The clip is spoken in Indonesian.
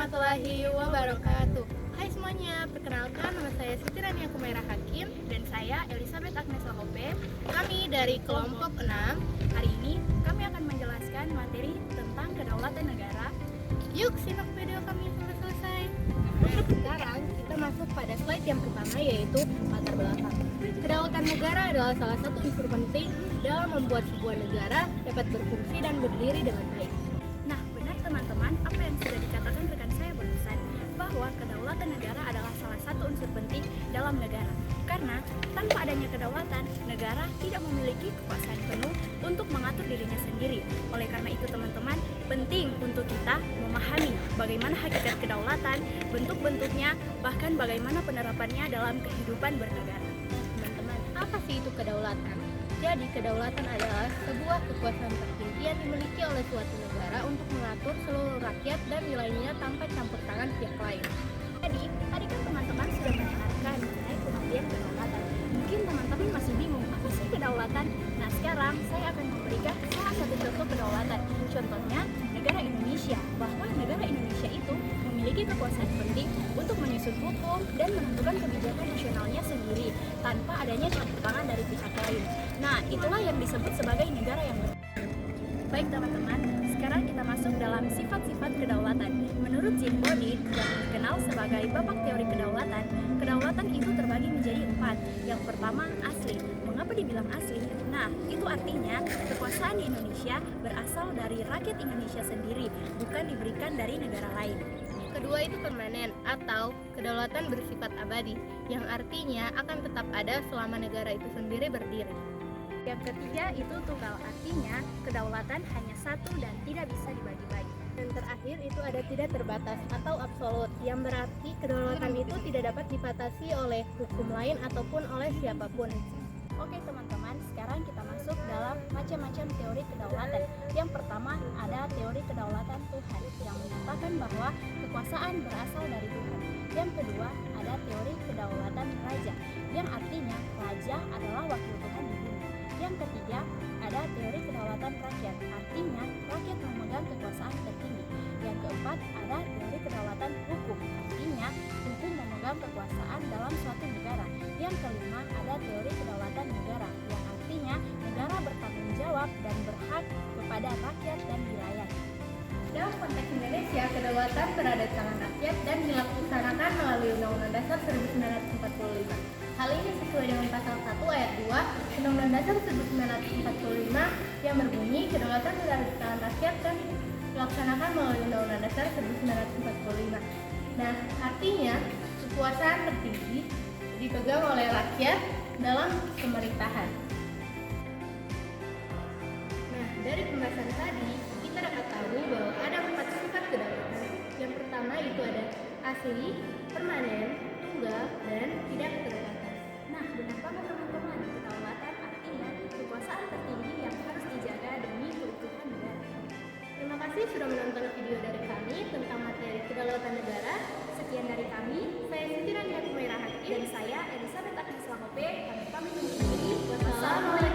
warahmatullahi wabarakatuh. Hai semuanya, perkenalkan nama saya Siti Rania Kumaira Hakim dan saya Elizabeth Agnes Lahope. Kami dari kelompok 6. Hari ini kami akan menjelaskan materi tentang kedaulatan negara. Yuk simak video kami sampai selesai. Nah, sekarang kita masuk pada slide yang pertama, yaitu latar belakang. Kedaulatan negara adalah salah satu unsur penting dalam membuat sebuah negara dapat berfungsi dan berdiri dengan baik. Nah, benar teman-teman, apa yang sudah dikatakan rekan saya barusan, bahwa kedaulatan negara adalah salah satu unsur penting dalam negara. Karena tanpa adanya kedaulatan, negara tidak memiliki kekuasaan penuh untuk mengatur dirinya sendiri. Oleh karena itu teman-teman, penting untuk kita memahami bagaimana hakikat kedaulatan, bentuk-bentuknya, bahkan bagaimana penerapannya dalam kehidupan bernegara. Teman-teman, apa sih itu kedaulatan? Jadi, kedaulatan adalah sebuah kekuasaan tertinggi yang dimiliki oleh suatu negara untuk mengatur seluruh rakyat dan wilayahnya tanpa campur tangan pihak lain. Jadi, tadi kan teman-teman sudah mendengarkan mengenai pengertian kedaulatan. Mungkin teman-teman masih bingung, apa sih kedaulatan? Nah, sekarang saya akan memberikan salah satu contoh kedaulatan. Contohnya, negara Indonesia. Bahwa negara Indonesia itu memiliki kekuasaan penting untuk menyusun hukum dan menentukan kebijakan nasionalnya sendiri tanpa adanya campur tangan dari pihak lain. Nah, itulah yang disebut sebagai negara yang baik teman-teman, sekarang kita masuk dalam sifat-sifat kedaulatan. Menurut Jim Body, yang dikenal sebagai bapak teori kedaulatan, kedaulatan itu terbagi menjadi 4. Yang pertama, asli. Mengapa dibilang asli? Nah, itu artinya kekuasaan di Indonesia berasal dari rakyat Indonesia sendiri, bukan diberikan dari negara lain. Kedua itu permanen atau kedaulatan bersifat abadi, yang artinya akan tetap ada selama negara itu sendiri berdiri. Yang ketiga itu tunggal, artinya kedaulatan hanya satu dan tidak bisa dibagi-bagi. Dan terakhir itu ada tidak terbatas atau absolut, yang berarti kedaulatan itu tidak dapat dibatasi oleh hukum lain ataupun oleh siapapun. Oke teman-teman, sekarang kita masuk dalam macam-macam teori kedaulatan. Yang pertama ada teori kedaulatan Tuhan, yang menyatakan bahwa kekuasaan berasal dari Tuhan. Yang kedua ada teori kedaulatan raja, yang artinya raja adalah wakil Tuhan di bumi. Yang ketiga ada teori kedaulatan rakyat, artinya rakyat memegang kekuasaan tertinggi. Yang keempat ada teori kedaulatan hukum, artinya hukum memegang kekuasaan dalam suatu negara. Yang kelima ada teori kedaulatan negara, yang artinya negara bertanggung jawab dan berhak kepada rakyat dan wilayah. Dalam konteks Indonesia, kedaulatan berada di tangan rakyat dan dilaksanakan melalui Undang-Undang Dasar 1945. Hal ini sesuai dengan pasal 1 ayat 2 Undang-Undang Dasar 1945 yang berbunyi kedaulatan berada di tangan rakyat dan dilaksanakan melalui Undang-Undang Dasar 1945. Nah, artinya kekuasaan tertinggi dipegang oleh rakyat dalam pemerintahan. Nah, dari pembahasan tadi kita dapat tahu bahwa ada 4 sifat kedaulatan. Yang pertama itu ada asli, permanen, tunggal, dan tidak terbatas. Nah, benar banget teman-teman, kedaulatan artinya kekuasaan tertinggi yang harus dijaga demi keutuhan negara. Terima kasih sudah menonton video dari kami tentang materi kedaulatan negara. Sekian dari kami, saya Siti Rania Kumaira Hakim dan saya Elizabeth Agnes Lahope. Kami pamit undur diri. Wassalamualaikum.